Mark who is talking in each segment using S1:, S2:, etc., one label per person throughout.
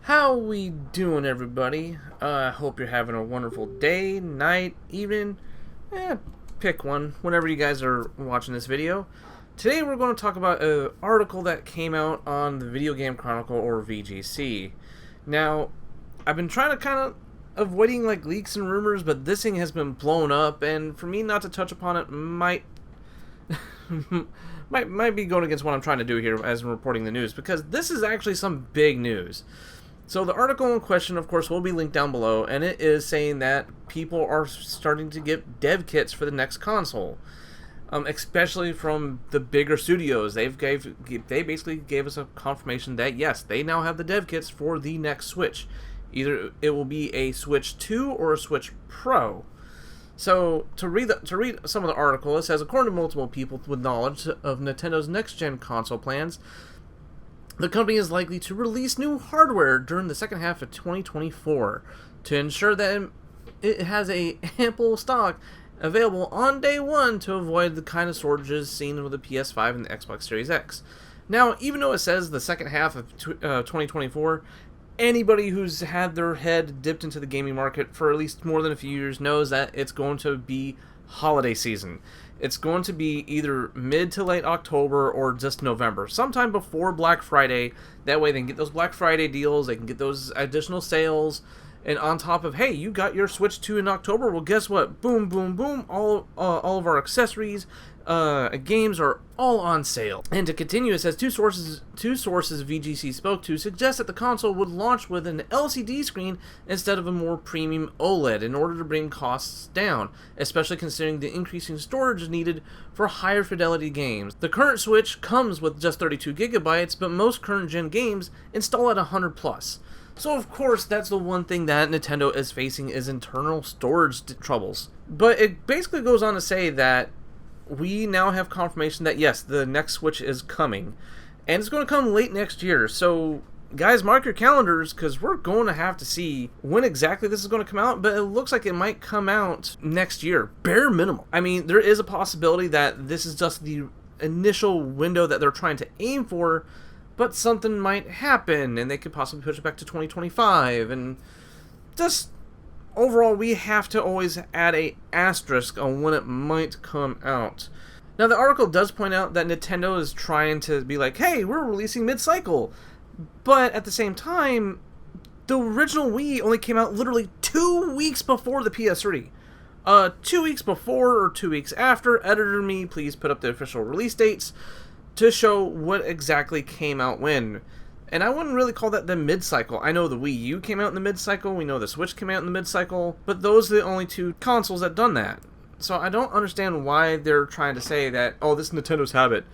S1: How we doing, everybody? I hope you're having a wonderful day, night, evening. Pick one whenever you guys are watching this video. Today we're going to talk about an article that came out on the Video Game Chronicle, or VGC. Now, I've been trying to kind of avoiding like leaks and rumors, but this thing has been blown up, and for me not to touch upon it might might be going against what I'm trying to do here as I'm reporting the news, because this is actually some big news. So the article in question, of course, will be linked down below, and it is saying that people are starting to get dev kits for the next console, especially from the bigger studios. They basically gave us a confirmation that yes, they now have the dev kits for the next Switch. Either it will be a Switch 2 or a Switch Pro. So to read some of the article, it says, according to multiple people with knowledge of Nintendo's next-gen console plans, the company is likely to release new hardware during the second half of 2024 to ensure that it has a ample stock available on day one to avoid the kind of shortages seen with the PS5 and the Xbox Series X. Now, even though it says the second half of 2024, anybody who's had their head dipped into the gaming market for at least more than a few years knows that it's going to be holiday season. It's going to be either mid to late October or just November, sometime before Black Friday. That way they can get those Black Friday deals, they can get those additional sales, and on top of, hey, you got your Switch 2 in October, well, guess what? Boom, boom, boom, all of our accessories, games are all on sale. And to continue, it says two sources VGC spoke to suggest that the console would launch with an LCD screen instead of a more premium OLED in order to bring costs down, especially considering the increasing storage needed for higher fidelity games. The current Switch comes with just 32 gigabytes, but most current gen games install at 100 plus. So of course, that's the one thing that Nintendo is facing, is internal storage troubles. But it basically goes on to say that we now have confirmation that yes, the next Switch is coming, and it's going to come late next year. So guys, mark your calendars, because we're going to have to see when exactly this is going to come out, but it looks like it might come out next year, bare minimum. I mean, there is a possibility that this is just the initial window that they're trying to aim for, but something might happen, and they could possibly push it back to 2025, and just overall, we have to always add a asterisk on when it might come out. Now, the article does point out that Nintendo is trying to be like, hey, we're releasing mid-cycle, but at the same time, the original Wii only came out literally 2 weeks before the PS3. 2 weeks before or 2 weeks after. Editor me, please put up the official release dates to show what exactly came out when. And I wouldn't really call that the mid-cycle. I know the Wii U came out in the mid-cycle, we know the Switch came out in the mid-cycle, but those are the only two consoles that done that. So I don't understand why they're trying to say that, oh, this is Nintendo's habit.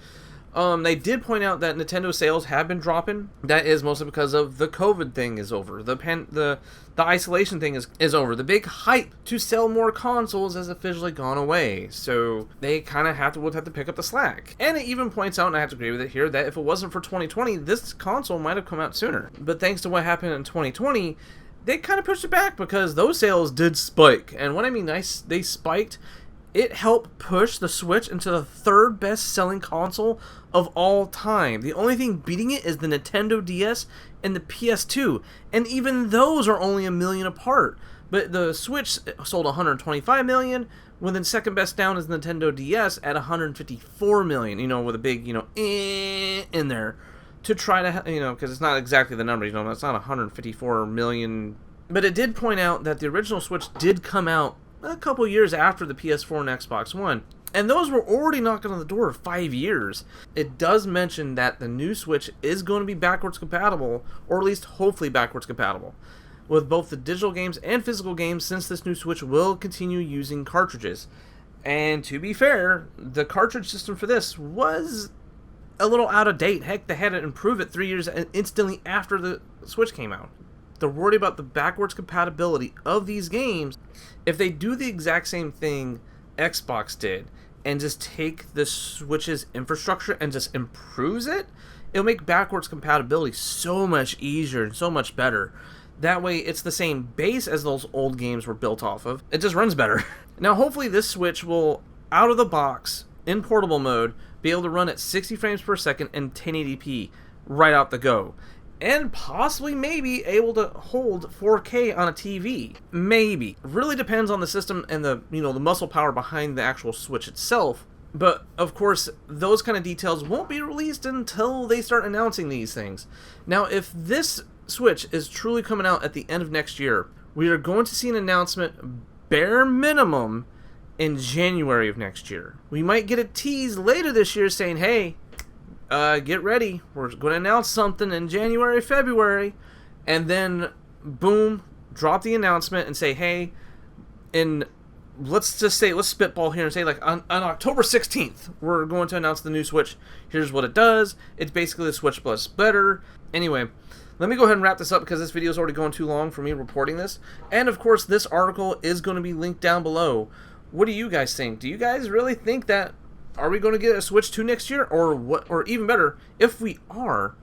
S1: They did point out that Nintendo sales have been dropping. That is mostly because of the COVID thing is over. The isolation thing is over. The big hype to sell more consoles has officially gone away. So they kind of would have to pick up the slack. And it even points out, and I have to agree with it here, that if it wasn't for 2020, this console might have come out sooner. But thanks to what happened in 2020, they kind of pushed it back because those sales did spike. And what I mean, they spiked. It helped push the Switch into the third best-selling console of all time. The only thing beating it is the Nintendo DS and the PS2, and even those are only 1 million apart. But the Switch sold 125 million, when the second best down is Nintendo DS at 154 million, with a big, in there, to try to, because it's not exactly the number, it's not 154 million. But it did point out that the original Switch did come out a couple years after the PS4 and Xbox One, and those were already knocking on the door of 5 years. It does mention that the new Switch is going to be backwards compatible, or at least hopefully backwards compatible, with both the digital games and physical games, since this new Switch will continue using cartridges. And to be fair, the cartridge system for this was a little out of date. Heck, they had to improve it 3 years instantly after the Switch came out. They're worried about the backwards compatibility of these games. If they do the exact same thing Xbox did and just take the Switch's infrastructure and just improves it, it'll make backwards compatibility so much easier and so much better. That way, it's the same base as those old games were built off of. It just runs better. Now, hopefully this Switch will, out of the box, in portable mode, be able to run at 60 frames per second and 1080p right out the go. and possibly maybe able to hold 4K on a TV. Maybe. Really depends on the system and the muscle power behind the actual Switch itself. But of course, those kind of details won't be released until they start announcing these things. Now, if this Switch is truly coming out at the end of next year, we are going to see an announcement, bare minimum, in January of next year. We might get a tease later this year saying, hey, get ready, we're going to announce something in January, February, and then boom, drop the announcement and say, hey, let's spitball here and say, like, on October 16th, we're going to announce the new Switch. Here's what it does. It's basically the Switch Plus better. Anyway, let me go ahead and wrap this up because this video is already going too long for me reporting this. And of course, this article is going to be linked down below. What do you guys think? Do you guys really think that, are we going to get a Switch 2 next year? Or what? Or even better, if we are,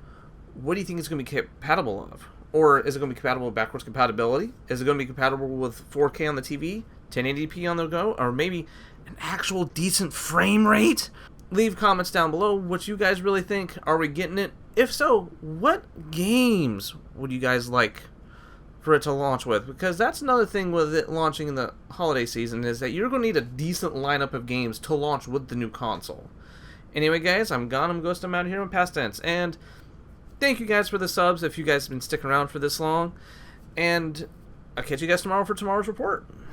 S1: what do you think it's going to be compatible of? Or is it going to be compatible with backwards compatibility? Is it going to be compatible with 4K on the TV, 1080p on the go, or maybe an actual decent frame rate? Leave comments down below what you guys really think. Are we getting it? If so, what games would you guys like for it to launch with? Because that's another thing with it launching in the holiday season, is that you're going to need a decent lineup of games to launch with the new console. Anyway, guys, I'm gone. I'm Ghost. I'm out of here in past tense. And thank you guys for the subs if you guys have been sticking around for this long. And I'll catch you guys tomorrow for tomorrow's report.